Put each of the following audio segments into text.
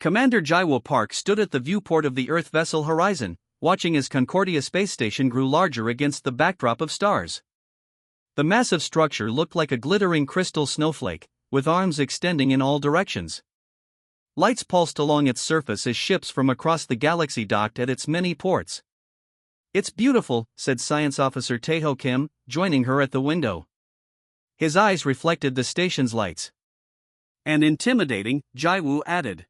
Commander Jaiwo Park stood at the viewport of the Earth vessel horizon, watching as Concordia space station grew larger against the backdrop of stars. The massive structure looked like a glittering crystal snowflake, with arms extending in all directions. Lights pulsed along its surface as ships from across the galaxy docked at its many ports. "It's beautiful," said Science Officer Taeho Kim, joining her at the window. His eyes reflected the station's lights. "And intimidating," Jaiwoo added.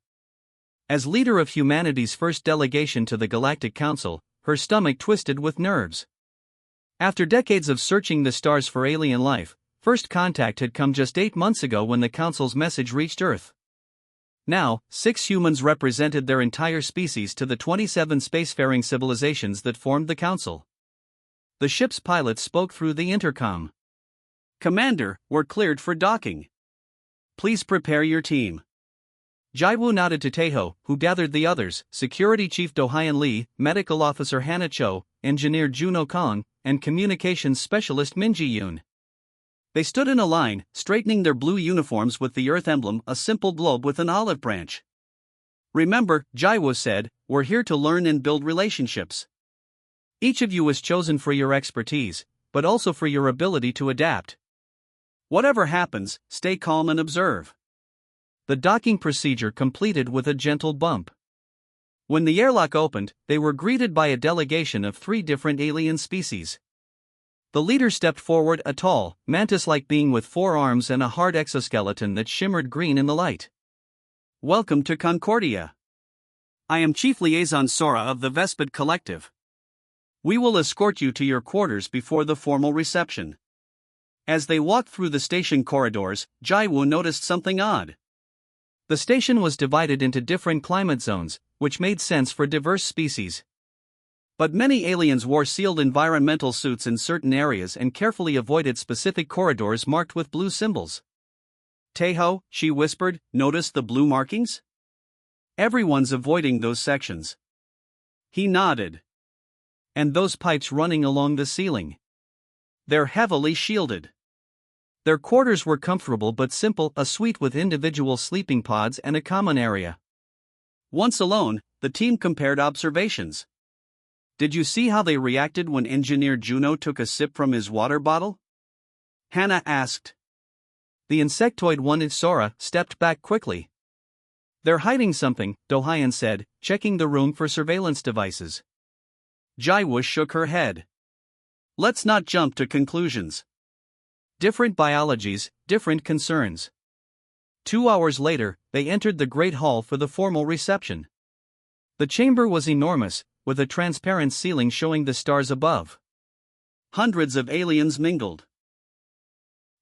As leader of humanity's first delegation to the Galactic Council, her stomach twisted with nerves. After decades of searching the stars for alien life, first contact had come just 8 months ago when the Council's message reached Earth. Now, 6 humans represented their entire species to the 27 spacefaring civilizations that formed the Council. The ship's pilot spoke through the intercom. "Commander, we're cleared for docking. Please prepare your team." Jaiwoo nodded to Taeho, who gathered the others: Security Chief Do-Hyun Lee, Medical Officer Hannah Cho, Engineer Juno Kong, and Communications Specialist Min Ji-yoon. They stood in a line, straightening their blue uniforms with the Earth emblem, a simple globe with an olive branch. "Remember," Jaiwoo said, "we're here to learn and build relationships. Each of you was chosen for your expertise, but also for your ability to adapt. Whatever happens, stay calm and observe." The docking procedure completed with a gentle bump. When the airlock opened, they were greeted by a delegation of 3 different alien species. The leader stepped forward, a tall, mantis-like being with 4 arms and a hard exoskeleton that shimmered green in the light. "Welcome to Concordia. I am Chief Liaison Sora of the Vespid Collective. We will escort you to your quarters before the formal reception." As they walked through the station corridors, Jaiwoo noticed something odd. The station was divided into different climate zones, which made sense for diverse species. But many aliens wore sealed environmental suits in certain areas and carefully avoided specific corridors marked with blue symbols. "Taeho," she whispered, "notice the blue markings? Everyone's avoiding those sections." He nodded. "And those pipes running along the ceiling? They're heavily shielded." Their quarters were comfortable but simple, a suite with individual sleeping pods and a common area. Once alone, the team compared observations. "Did you see how they reacted when Engineer Juno took a sip from his water bottle?" Hannah asked. The insectoid one, Sora, stepped back quickly. "They're hiding something," Do-Hyun said, checking the room for surveillance devices. Jaiwoo shook her head. "Let's not jump to conclusions. Different biologies, different concerns." 2 hours later, they entered the Great Hall for the formal reception. The chamber was enormous, with a transparent ceiling showing the stars above. Hundreds of aliens mingled.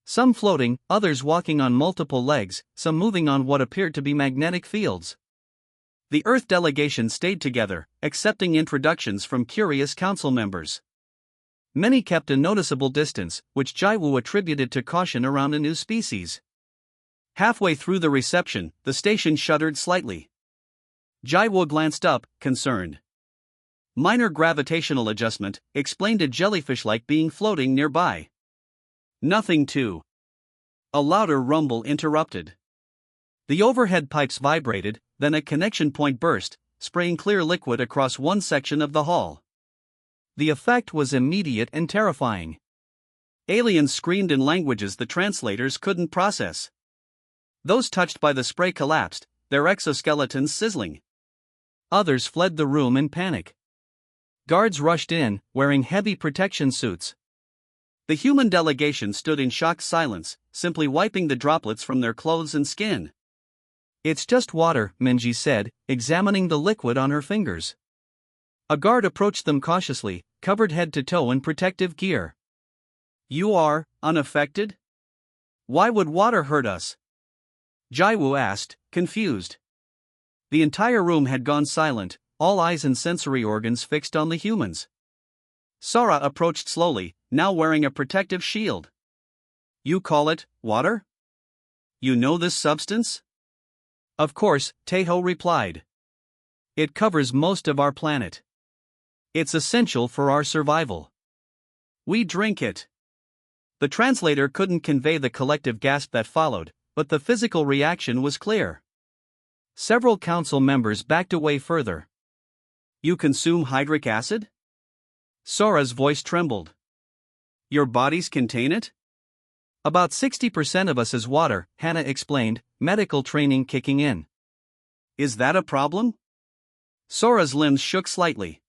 Some floating, others walking on multiple legs, some moving on what appeared to be magnetic fields. The Earth delegation stayed together, accepting introductions from curious council members. Many kept a noticeable distance, which Jaiwoo attributed to caution around a new species. Halfway through the reception, the station shuddered slightly. Jaiwoo glanced up, concerned. "Minor gravitational adjustment," explained a jellyfish-like being floating nearby. "Nothing too." A louder rumble interrupted. The overhead pipes vibrated, then a connection point burst, spraying clear liquid across one section of the hall. The effect was immediate and terrifying. Aliens screamed in languages the translators couldn't process. Those touched by the spray collapsed, their exoskeletons sizzling. Others fled the room in panic. Guards rushed in, wearing heavy protection suits. The human delegation stood in shocked silence, simply wiping the droplets from their clothes and skin. "It's just water," Minji said, examining the liquid on her fingers. A guard approached them cautiously, covered head to toe in protective gear. "You are unaffected? Why would water hurt us?" Jaiwoo asked, confused. The entire room had gone silent, all eyes and sensory organs fixed on the humans. Sora approached slowly, now wearing a protective shield. "You call it water? You know this substance?" "Of course," Taeho replied. "It covers most of our planet. It's essential for our survival. We drink it." The translator couldn't convey the collective gasp that followed, but the physical reaction was clear. Several council members backed away further. You consume hydric acid? Sora's voice trembled. Your bodies contain it? About 60% of us is water, Hannah explained, medical training kicking in. Is that a problem? Sora's limbs shook slightly.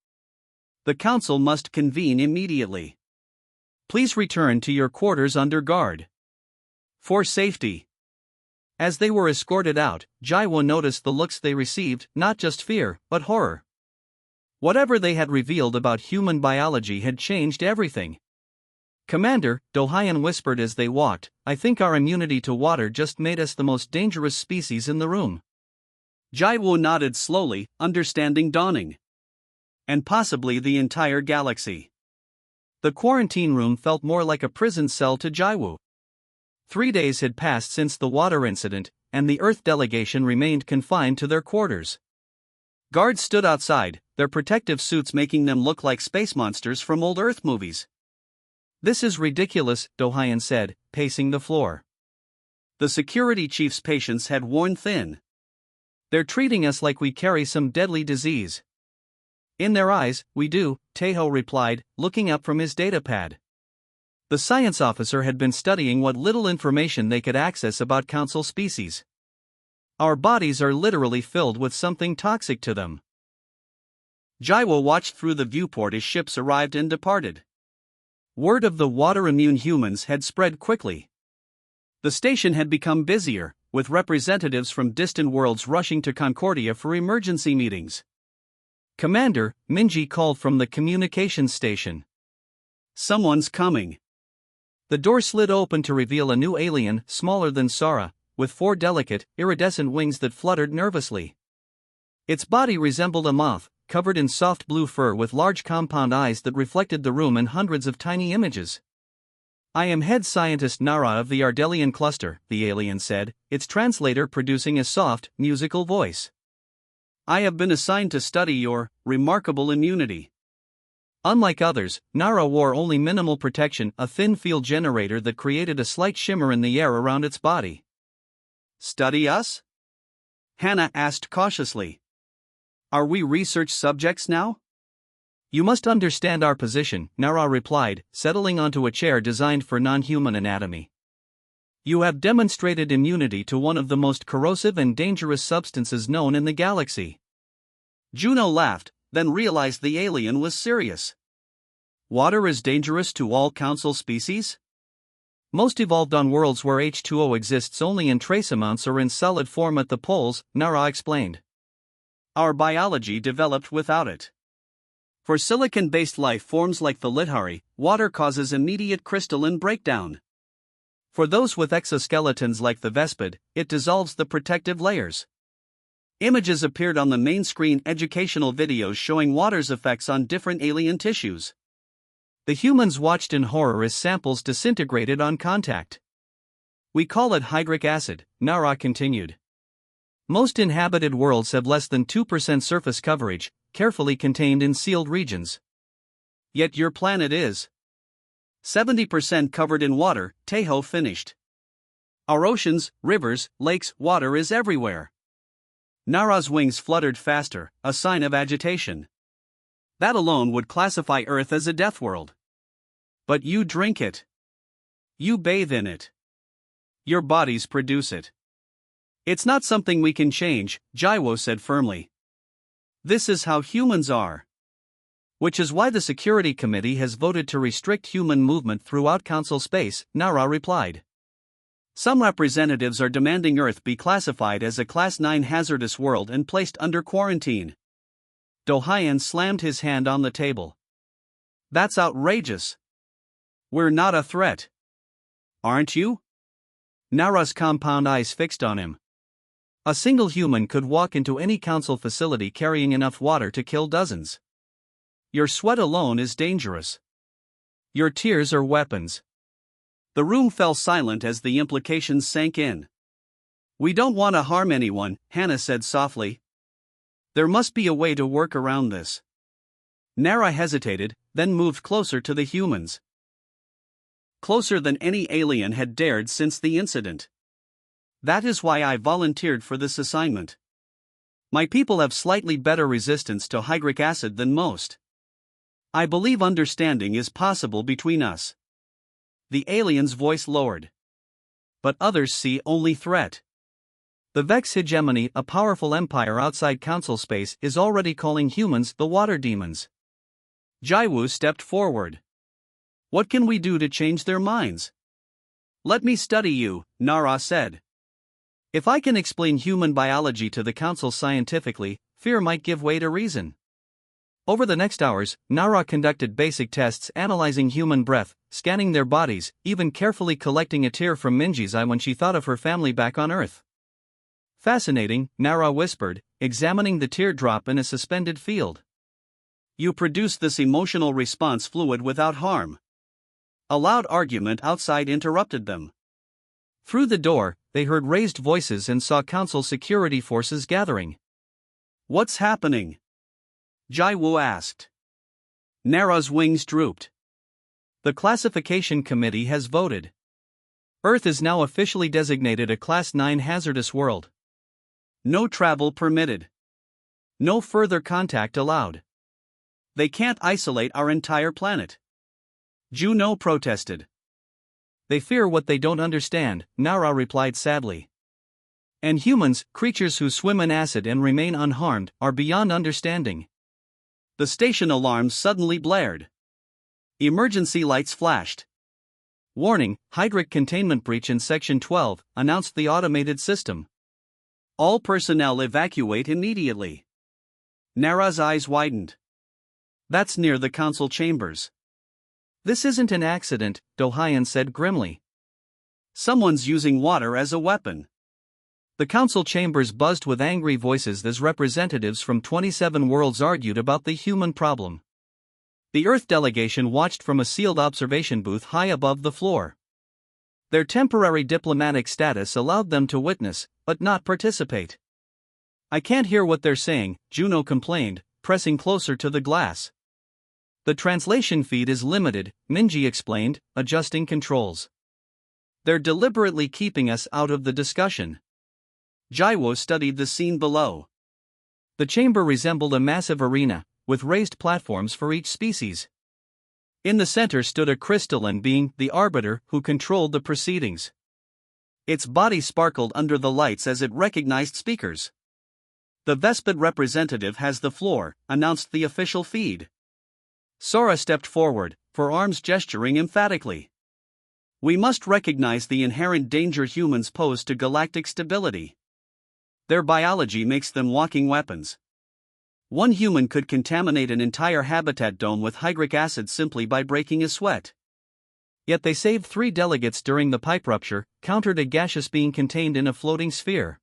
The council must convene immediately. Please return to your quarters under guard. For safety. As they were escorted out, Jaiwo noticed the looks they received, not just fear, but horror. Whatever they had revealed about human biology had changed everything. Commander, Do-Hyeon whispered as they walked, I think our immunity to water just made us the most dangerous species in the room. Jaiwo nodded slowly, understanding dawning. And possibly the entire galaxy. The quarantine room felt more like a prison cell to Jaiwo. 3 days had passed since the water incident, and the Earth delegation remained confined to their quarters. Guards stood outside, their protective suits making them look like space monsters from old Earth movies. This is ridiculous, Do-Hyeon said, pacing the floor. The security chief's patience had worn thin. They're treating us like we carry some deadly disease. In their eyes, we do, Taeho replied, looking up from his datapad. The science officer had been studying what little information they could access about council species. Our bodies are literally filled with something toxic to them. Jaiwo watched through the viewport as ships arrived and departed. Word of the water-immune humans had spread quickly. The station had become busier, with representatives from distant worlds rushing to Concordia for emergency meetings. Commander, Minji called from the communications station. Someone's coming. The door slid open to reveal a new alien, smaller than Sora, with 4 delicate, iridescent wings that fluttered nervously. Its body resembled a moth, covered in soft blue fur with large compound eyes that reflected the room in hundreds of tiny images. I am head scientist Nara of the Ardelian cluster, the alien said, its translator producing a soft, musical voice. I have been assigned to study your remarkable immunity. Unlike others, Nara wore only minimal protection, a thin field generator that created a slight shimmer in the air around its body. Study us? Hannah asked cautiously. Are we research subjects now? You must understand our position, Nara replied, settling onto a chair designed for non-human anatomy. You have demonstrated immunity to one of the most corrosive and dangerous substances known in the galaxy. Juno laughed, then realized the alien was serious. Water is dangerous to all council species? Most evolved on worlds where H2O exists only in trace amounts or in solid form at the poles, Nara explained. Our biology developed without it. For silicon-based life forms like the Lithari, water causes immediate crystalline breakdown. For those with exoskeletons like the Vespid, it dissolves the protective layers. Images appeared on the main screen, educational videos showing water's effects on different alien tissues. The humans watched in horror as samples disintegrated on contact. We call it hydric acid, Nara continued. Most inhabited worlds have less than 2% surface coverage, carefully contained in sealed regions. Yet your planet is 70% covered in water, Taeho finished. Our oceans, rivers, lakes, water is everywhere. Nara's wings fluttered faster, a sign of agitation. That alone would classify Earth as a death world. But you drink it. You bathe in it. Your bodies produce it. It's not something we can change, Jaiwo said firmly. This is how humans are. Which is why the Security Committee has voted to restrict human movement throughout Council space, Nara replied. Some representatives are demanding Earth be classified as a Class 9 hazardous world and placed under quarantine. Do-Hyeon slammed his hand on the table. That's outrageous. We're not a threat. Aren't you? Nara's compound eyes fixed on him. A single human could walk into any council facility carrying enough water to kill dozens. Your sweat alone is dangerous. Your tears are weapons. The room fell silent as the implications sank in. We don't want to harm anyone, Hannah said softly. There must be a way to work around this. Nara hesitated, then moved closer to the humans. Closer than any alien had dared since the incident. That is why I volunteered for this assignment. My people have slightly better resistance to hydric acid than most. I believe understanding is possible between us. The alien's voice lowered. But others see only threat. The Vex hegemony, a powerful empire outside council space, is already calling humans the water demons. Jaiwu stepped forward. What can we do to change their minds? Let me study you, Nara said. If I can explain human biology to the council scientifically, fear might give way to reason. Over the next hours, Nara conducted basic tests analyzing human breath, scanning their bodies, even carefully collecting a tear from Minji's eye when she thought of her family back on Earth. Fascinating, Nara whispered, examining the teardrop in a suspended field. You produce this emotional response fluid without harm. A loud argument outside interrupted them. Through the door, they heard raised voices and saw council security forces gathering. What's happening? Jaiwu asked. Nara's wings drooped. The classification committee has voted. Earth is now officially designated a Class 9 hazardous world. No travel permitted. No further contact allowed. They can't isolate our entire planet. Juno protested. They fear what they don't understand, Nara replied sadly. And humans, creatures who swim in acid and remain unharmed, are beyond understanding. The station alarms suddenly blared. Emergency lights flashed. Warning, hydric containment breach in Section 12, announced the automated system. All personnel evacuate immediately. Nara's eyes widened. That's near the council chambers. This isn't an accident, Dohayan said grimly. Someone's using water as a weapon. The council chambers buzzed with angry voices as representatives from 27 worlds argued about the human problem. The Earth delegation watched from a sealed observation booth high above the floor. Their temporary diplomatic status allowed them to witness, but not participate. I can't hear what they're saying, Juno complained, pressing closer to the glass. The translation feed is limited, Minji explained, adjusting controls. They're deliberately keeping us out of the discussion. Jaiwo studied the scene below. The chamber resembled a massive arena, with raised platforms for each species. In the center stood a crystalline being, the Arbiter, who controlled the proceedings. Its body sparkled under the lights as it recognized speakers. The Vespid representative has the floor, announced the official feed. Sora stepped forward, forearms gesturing emphatically. We must recognize the inherent danger humans pose to galactic stability. Their biology makes them walking weapons. One human could contaminate an entire habitat dome with hydric acid simply by breaking a sweat. Yet they saved 3 delegates during the pipe rupture, countered a gaseous being contained in a floating sphere.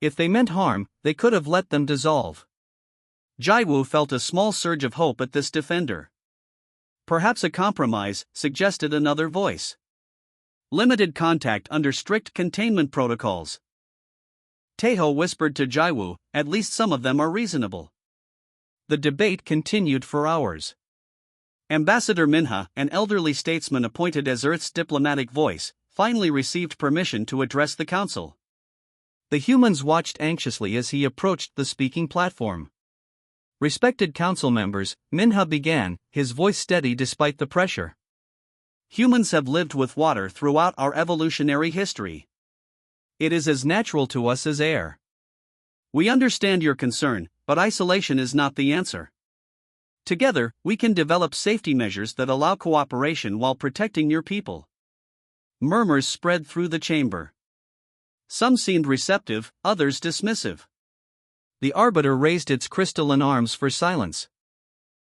If they meant harm, they could have let them dissolve. Jaiwu felt a small surge of hope at this defender. Perhaps a compromise, suggested another voice. Limited contact under strict containment protocols. Teho whispered to Jaiwu, at least some of them are reasonable. The debate continued for hours. Ambassador Minha, an elderly statesman appointed as Earth's diplomatic voice, finally received permission to address the council. The humans watched anxiously as he approached the speaking platform. Respected council members, Minha began, his voice steady despite the pressure. Humans have lived with water throughout our evolutionary history. It is as natural to us as air. We understand your concern, but isolation is not the answer. Together, we can develop safety measures that allow cooperation while protecting your people. Murmurs spread through the chamber. Some seemed receptive, others dismissive. The Arbiter raised its crystalline arms for silence.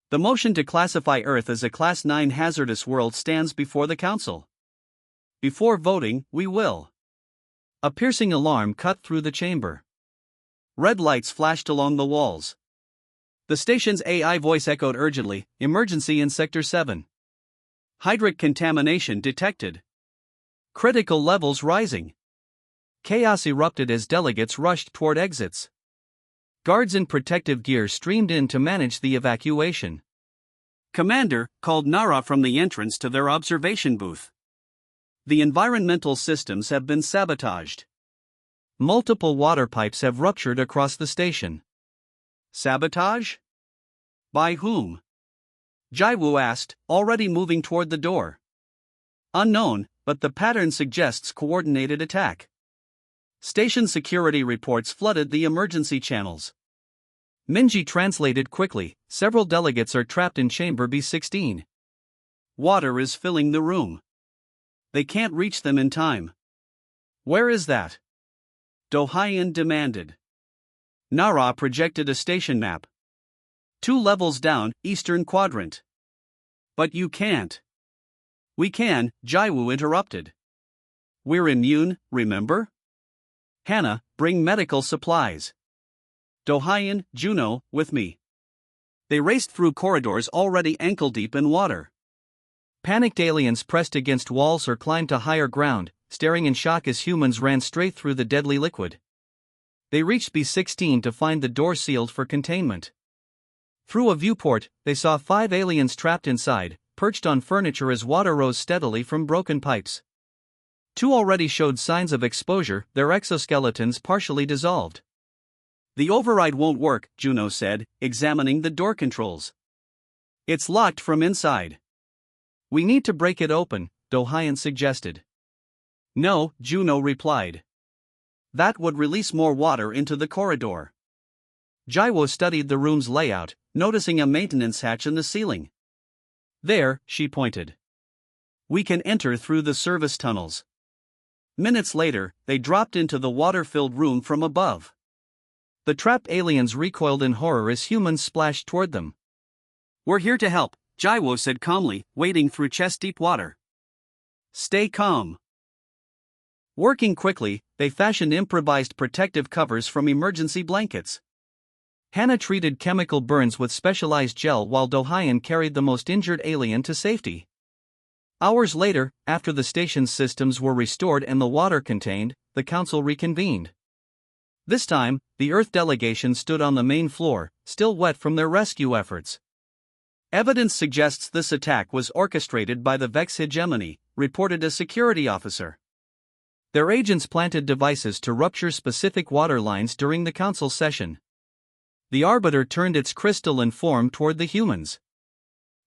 The motion to classify Earth as a Class 9 hazardous world stands before the Council. Before voting, we will. A piercing alarm cut through the chamber. Red lights flashed along the walls. The station's AI voice echoed urgently, emergency in Sector 7. Hydric contamination detected. Critical levels rising. Chaos erupted as delegates rushed toward exits. Guards in protective gear streamed in to manage the evacuation. Commander called Nara from the entrance to their observation booth. The environmental systems have been sabotaged. Multiple water pipes have ruptured across the station. Sabotage? By whom? Jaiwoo asked, already moving toward the door. Unknown, but the pattern suggests coordinated attack. Station security reports flooded the emergency channels. Minji translated quickly, several delegates are trapped in chamber B16. Water is filling the room. They can't reach them in time. Where is that? Do-Hyun demanded. Nara projected a station map. 2 levels down, eastern quadrant. But you can't. We can, Jaiwoo interrupted. We're immune, remember? Hannah, bring medical supplies. Do-Hyun, Juno, with me. They raced through corridors already ankle-deep in water. Panicked aliens pressed against walls or climbed to higher ground, staring in shock as humans ran straight through the deadly liquid. They reached B16 to find the door sealed for containment. Through a viewport, they saw 5 aliens trapped inside, perched on furniture as water rose steadily from broken pipes. 2 already showed signs of exposure, their exoskeletons partially dissolved. The override won't work, Juno said, examining the door controls. It's locked from inside. We need to break it open, Do-Hyun suggested. No, Juno replied. That would release more water into the corridor. Jaiwoo studied the room's layout, noticing a maintenance hatch in the ceiling. There, she pointed. We can enter through the service tunnels. Minutes later, they dropped into the water-filled room from above. The trapped aliens recoiled in horror as humans splashed toward them. We're here to help, Jaiwoo said calmly, wading through chest-deep water. Stay calm. Working quickly, they fashioned improvised protective covers from emergency blankets. Hannah treated chemical burns with specialized gel while Do-Hyun carried the most injured alien to safety. Hours later, after the station's systems were restored and the water contained, the council reconvened. This time, the Earth delegation stood on the main floor, still wet from their rescue efforts. Evidence suggests this attack was orchestrated by the Vex hegemony, reported a security officer. Their agents planted devices to rupture specific water lines during the council session. The Arbiter turned its crystalline form toward the humans.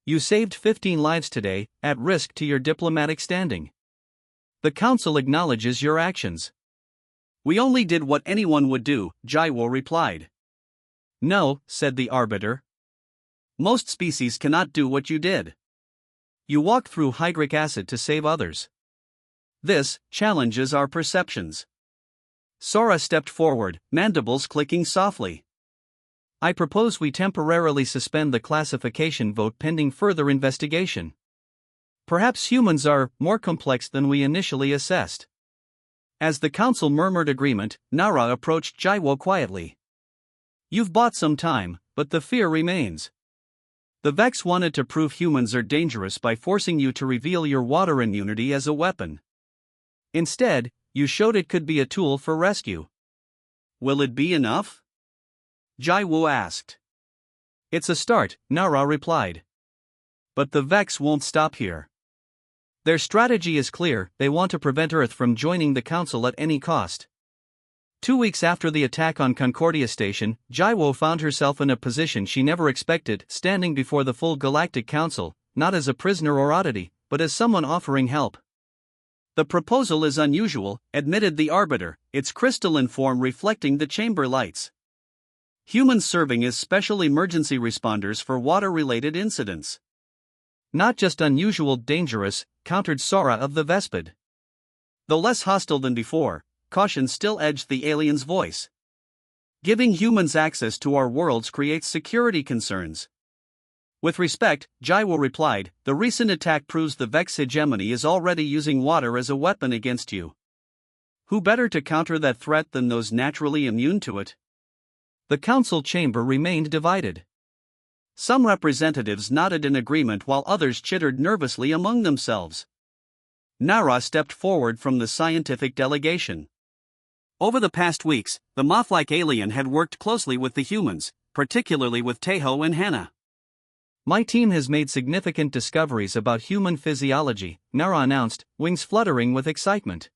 You saved 15 lives today, at risk to your diplomatic standing. The council acknowledges your actions. We only did what anyone would do, Jaiwoo replied. No, said the Arbiter. Most species cannot do what you did. You walked through hydric acid to save others. This challenges our perceptions. Sora stepped forward, mandibles clicking softly. I propose we temporarily suspend the classification vote pending further investigation. Perhaps humans are more complex than we initially assessed. As the council murmured agreement, Nara approached Jaiwoo quietly. You've bought some time, but the fear remains. The Vex wanted to prove humans are dangerous by forcing you to reveal your water immunity as a weapon. Instead, you showed it could be a tool for rescue. Will it be enough? Jaiwoo asked. It's a start, Nara replied. But the Vex won't stop here. Their strategy is clear, they want to prevent Earth from joining the Council at any cost. 2 weeks after the attack on Concordia Station, Jaiwoo found herself in a position she never expected, standing before the full Galactic Council, not as a prisoner or oddity, but as someone offering help. The proposal is unusual, admitted the Arbiter, its crystalline form reflecting the chamber lights. Humans serving as special emergency responders for water-related incidents. Not just unusual, dangerous, countered Sora of the Vespid. Though less hostile than before, caution still edged the alien's voice. Giving humans access to our worlds creates security concerns. With respect, Jaiwoo replied, the recent attack proves the Vex hegemony is already using water as a weapon against you. Who better to counter that threat than those naturally immune to it? The council chamber remained divided. Some representatives nodded in agreement while others chittered nervously among themselves. Nara stepped forward from the scientific delegation. Over the past weeks, the moth-like alien had worked closely with the humans, particularly with Taeho and Hannah. My team has made significant discoveries about human physiology, Nara announced, wings fluttering with excitement.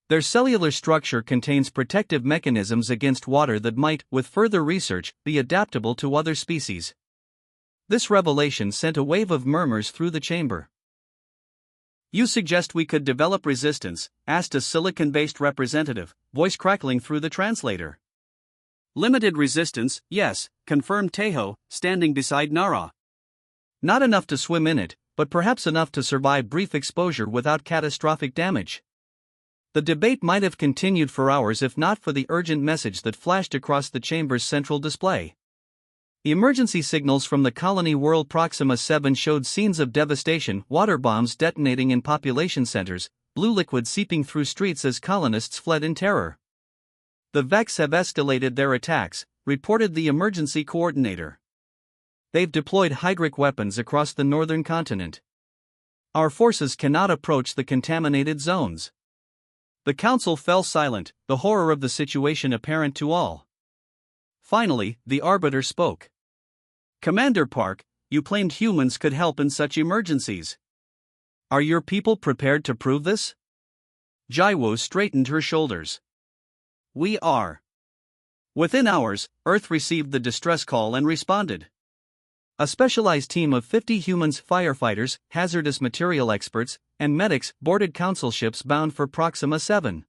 Their cellular structure contains protective mechanisms against water that might, with further research, be adaptable to other species. This revelation sent a wave of murmurs through the chamber. "You suggest we could develop resistance?" asked a silicon-based representative, voice crackling through the translator. "Limited resistance, yes," confirmed Tejo, standing beside Nara. "Not enough to swim in it, but perhaps enough to survive brief exposure without catastrophic damage." The debate might have continued for hours if not for the urgent message that flashed across the chamber's central display. The emergency signals from the colony world Proxima 7 showed scenes of devastation, water bombs detonating in population centers, blue liquid seeping through streets as colonists fled in terror. "The Vex have escalated their attacks," reported the emergency coordinator. "They've deployed hydric weapons across the northern continent. Our forces cannot approach the contaminated zones." The council fell silent, the horror of the situation apparent to all. Finally, the arbiter spoke. "Commander Park, you claimed humans could help in such emergencies. Are your people prepared to prove this?" Jaiwo straightened her shoulders. "We are." Within hours, Earth received the distress call and responded. A specialized team of 50 humans, firefighters, hazardous material experts, and medics boarded council ships bound for Proxima 7.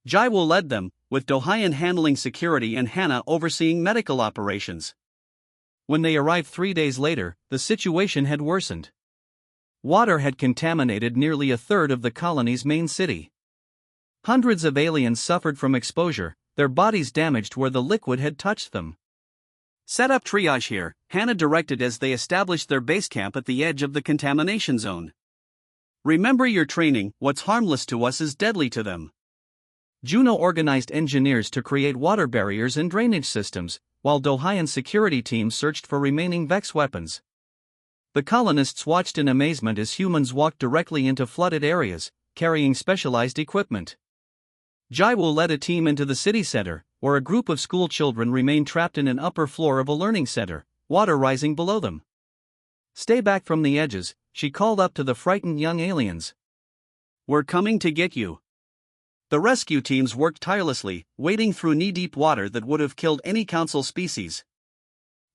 Jaiwo led them, with Dohayan handling security and Hannah overseeing medical operations. When they arrived 3 days later, the situation had worsened. Water had contaminated nearly a third of the colony's main city. Hundreds of aliens suffered from exposure, their bodies damaged where the liquid had touched them. "Set up triage here," Hannah directed as they established their base camp at the edge of the contamination zone. "Remember your training, what's harmless to us is deadly to them." Juno organized engineers to create water barriers and drainage systems, while Dohayan's security team searched for remaining Vex weapons. The colonists watched in amazement as humans walked directly into flooded areas, carrying specialized equipment. Jaiwo led a team into the city center, where a group of school children remained trapped in an upper floor of a learning center, water rising below them. "Stay back from the edges," she called up to the frightened young aliens. "We're coming to get you." The rescue teams worked tirelessly, wading through knee-deep water that would have killed any council species.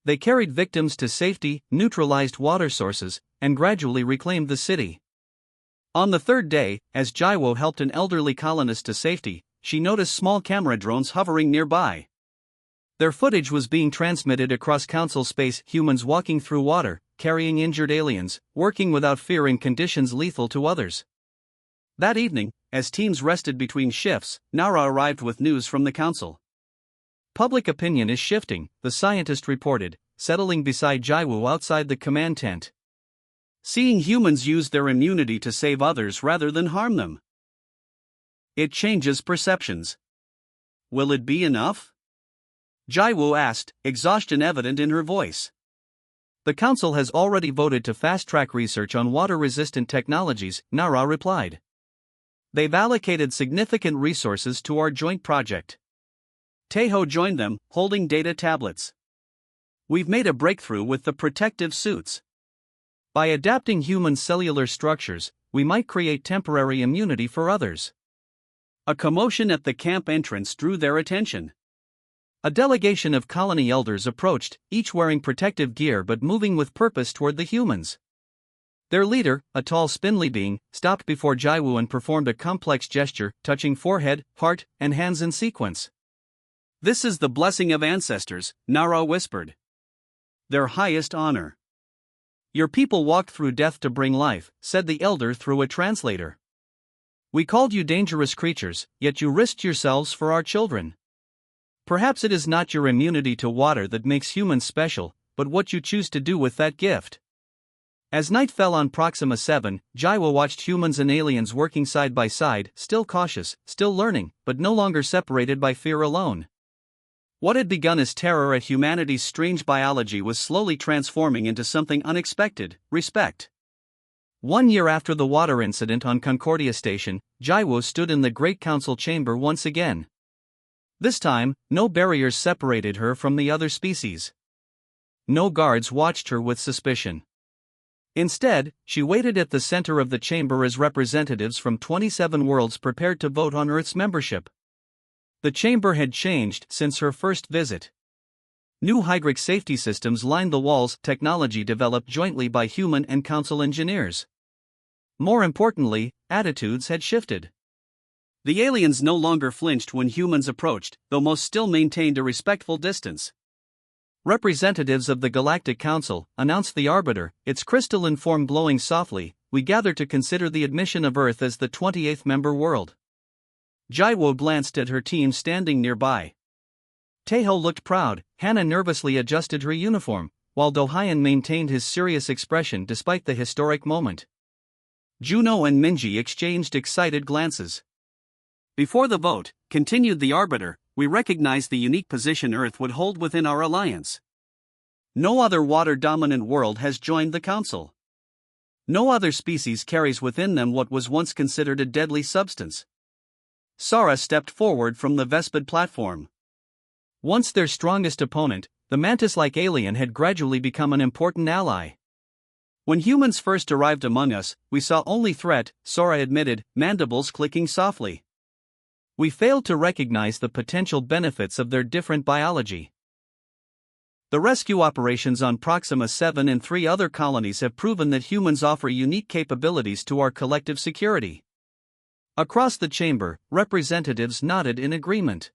They carried victims to safety, neutralized water sources, and gradually reclaimed the city. On the third day, as Jaiwo helped an elderly colonist to safety, she noticed small camera drones hovering nearby. Their footage was being transmitted across council space, humans walking through water, carrying injured aliens, working without fear in conditions lethal to others. That evening, as teams rested between shifts, Nara arrived with news from the council. "Public opinion is shifting," the scientist reported, settling beside Jaiwo outside the command tent. "Seeing humans use their immunity to save others rather than harm them. It changes perceptions. Will it be enough?" Jaiwo asked, exhaustion evident in her voice. "The council has already voted to fast-track research on water-resistant technologies," Nara replied. "They've allocated significant resources to our joint project." Tejo joined them, holding data tablets. "We've made a breakthrough with the protective suits. By adapting human cellular structures, we might create temporary immunity for others." A commotion at the camp entrance drew their attention. A delegation of colony elders approached, each wearing protective gear but moving with purpose toward the humans. Their leader, a tall spindly being, stopped before Jaiwo and performed a complex gesture, touching forehead, heart, and hands in sequence. "This is the blessing of ancestors," Nara whispered. "Their highest honor. Your people walked through death to bring life," said the elder through a translator. "We called you dangerous creatures, yet you risked yourselves for our children. Perhaps it is not your immunity to water that makes humans special, but what you choose to do with that gift." As night fell on Proxima 7, Jaiwo watched humans and aliens working side by side, still cautious, still learning, but no longer separated by fear alone. What had begun as terror at humanity's strange biology was slowly transforming into something unexpected: respect. 1 year after the water incident on Concordia Station, Jaiwo stood in the Great Council chamber once again. This time, no barriers separated her from the other species. No guards watched her with suspicion. Instead, she waited at the center of the chamber as representatives from 27 worlds prepared to vote on Earth's membership. The chamber had changed since her first visit. New hydraulic safety systems lined the walls, technology developed jointly by human and council engineers. More importantly, attitudes had shifted. The aliens no longer flinched when humans approached, though most still maintained a respectful distance. Representatives of the Galactic Council, announced the Arbiter, its crystalline form glowing softly, we gather to consider the admission of Earth as the 28th member world. Jaiwo glanced at her team standing nearby. Taeho looked proud, Hannah nervously adjusted her uniform, while Do-Hyun maintained his serious expression despite the historic moment. Juno and Minji exchanged excited glances. Before the vote, continued the Arbiter, we recognize the unique position Earth would hold within our alliance. No other water-dominant world has joined the Council. No other species carries within them what was once considered a deadly substance. Sara stepped forward from the Vespid platform. Once their strongest opponent, the mantis-like alien had gradually become an important ally. When humans first arrived among us, we saw only threat, Sora admitted, mandibles clicking softly. We failed to recognize the potential benefits of their different biology. The rescue operations on Proxima 7 and 3 other colonies have proven that humans offer unique capabilities to our collective security. Across the chamber, representatives nodded in agreement.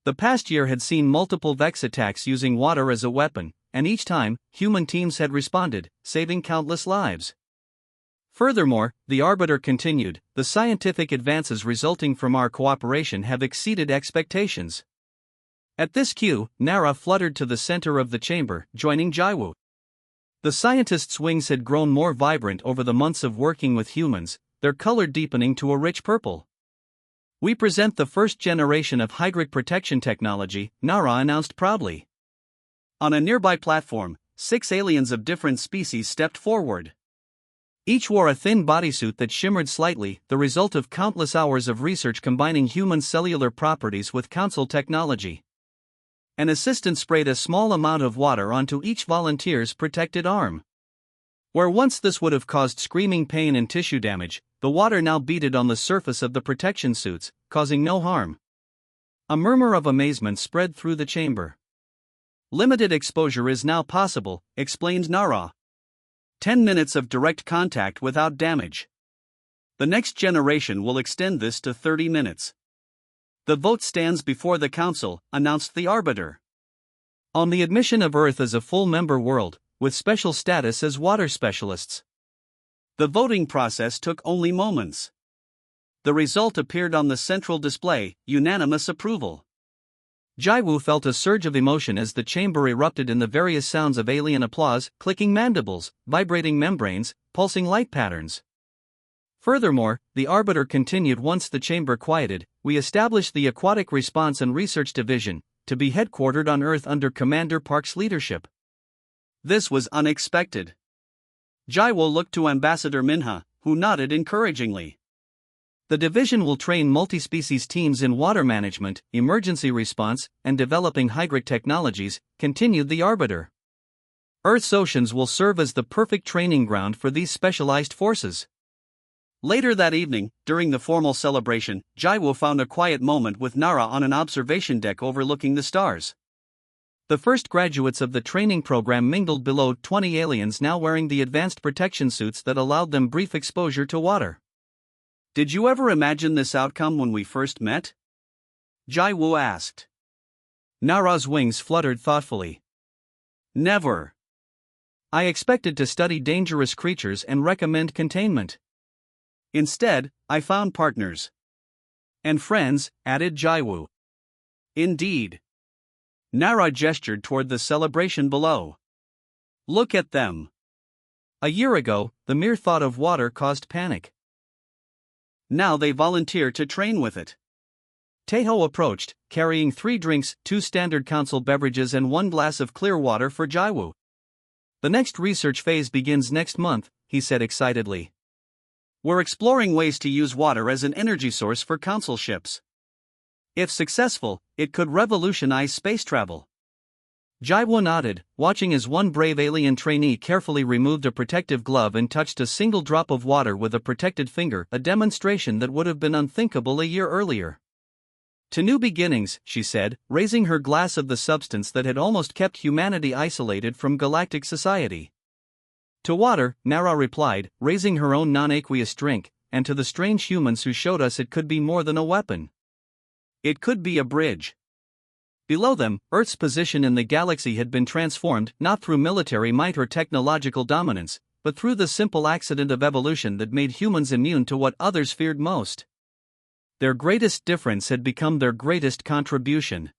The past year had seen multiple Vex attacks using water as a weapon, and each time, human teams had responded, saving countless lives. Furthermore, the Arbiter continued, the scientific advances resulting from our cooperation have exceeded expectations. At this cue, Nara fluttered to the center of the chamber, joining Jaiwoo. The scientists' wings had grown more vibrant over the months of working with humans, their color deepening to a rich purple. We present the first generation of hydraulic protection technology, Nara announced proudly. On a nearby platform, 6 aliens of different species stepped forward. Each wore a thin bodysuit that shimmered slightly, the result of countless hours of research combining human cellular properties with council technology. An assistant sprayed a small amount of water onto each volunteer's protected arm. Where once this would have caused screaming pain and tissue damage, the water now beaded on the surface of the protection suits, causing no harm. A murmur of amazement spread through the chamber. Limited exposure is now possible, explained Nara. 10 minutes of direct contact without damage. The next generation will extend this to 30 minutes. The vote stands before the Council, announced the Arbiter. On the admission of Earth as a full member world, with special status as water specialists. The voting process took only moments. The result appeared on the central display, unanimous approval. Jaiwoo felt a surge of emotion as the chamber erupted in the various sounds of alien applause, clicking mandibles, vibrating membranes, pulsing light patterns. Furthermore, the Arbiter continued once the chamber quieted, we established the Aquatic Response and Research Division, to be headquartered on Earth under Commander Park's leadership. This was unexpected. Jaiwoo looked to Ambassador Minha, who nodded encouragingly. The division will train multi-species teams in water management, emergency response, and developing hydraulic technologies, continued the Arbiter. Earth's oceans will serve as the perfect training ground for these specialized forces. Later that evening, during the formal celebration, Jaiwoo found a quiet moment with Nara on an observation deck overlooking the stars. The first graduates of the training program mingled below 20 aliens now wearing the advanced protection suits that allowed them brief exposure to water. Did you ever imagine this outcome when we first met? Jaiwoo asked. Nara's wings fluttered thoughtfully. Never. I expected to study dangerous creatures and recommend containment. Instead, I found partners. And friends, added Jaiwoo. Indeed. Nara gestured toward the celebration below. Look at them. A year ago, the mere thought of water caused panic. Now they volunteer to train with it. Taeho approached, carrying 3 drinks, 2 standard council beverages and 1 glass of clear water for Jaiwoo. The next research phase begins next month, he said excitedly. We're exploring ways to use water as an energy source for council ships. If successful, it could revolutionize space travel. Jaiwo nodded, watching as one brave alien trainee carefully removed a protective glove and touched a single drop of water with a protected finger, a demonstration that would have been unthinkable a year earlier. To new beginnings, she said, raising her glass of the substance that had almost kept humanity isolated from galactic society. To water, Nara replied, raising her own non-aqueous drink, and to the strange humans who showed us it could be more than a weapon. It could be a bridge. Below them, Earth's position in the galaxy had been transformed not through military might or technological dominance, but through the simple accident of evolution that made humans immune to what others feared most. Their greatest difference had become their greatest contribution.